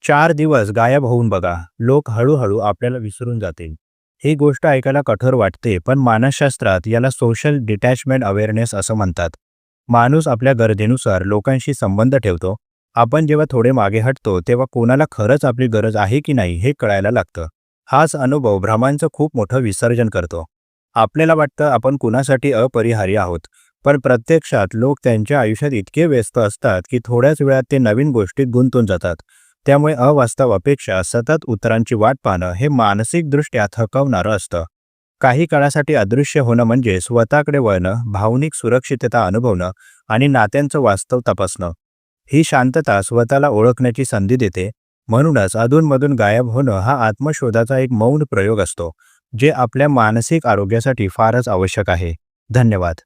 4 दिवस गायब होऊन बघा. लोक हळूहळू आपल्याला विसरून जातील. ही गोष्ट ऐकायला कठोर वाटते, पण मानसशास्त्रात याला सोशल डिटॅचमेंट अवेअरनेस असं म्हणतात. माणूस आपल्या गरजेनुसार लोकांशी संबंध ठेवतो. आपण जेव्हा थोडे मागे हटतो, तेव्हा कोणाला खरंच आपली गरज आहे की नाही हे कळायला लागतं. हाच अनुभव भ्रमांचं खूप मोठं विसर्जन करतो. आपल्याला वाटतं आपण कुणासाठी अपरिहार्य आहोत, पण प्रत्यक्षात लोक त्यांच्या आयुष्यात इतके व्यस्त असतात की थोड्याच वेळात ते नवीन गोष्टीत गुंतून जातात. त्यामुळे अवास्तव अपेक्षा, सतत उत्तरांची वाट पाहणं हे मानसिकदृष्ट्या थकवणारं असतं. काही काळासाठी अदृश्य होणं म्हणजे स्वतःकडे वळणं, भावनिक सुरक्षितता अनुभवणं आणि नात्यांचं वास्तव तपासणं. ही शांतता स्वतःला ओळखण्याची संधी देते. म्हणूनच अधूनमधून गायब होणं हा आत्मशोधाचा एक मौन प्रयोग असतो, जे आपल्या मानसिक आरोग्यासाठी फारच आवश्यक आहे. धन्यवाद.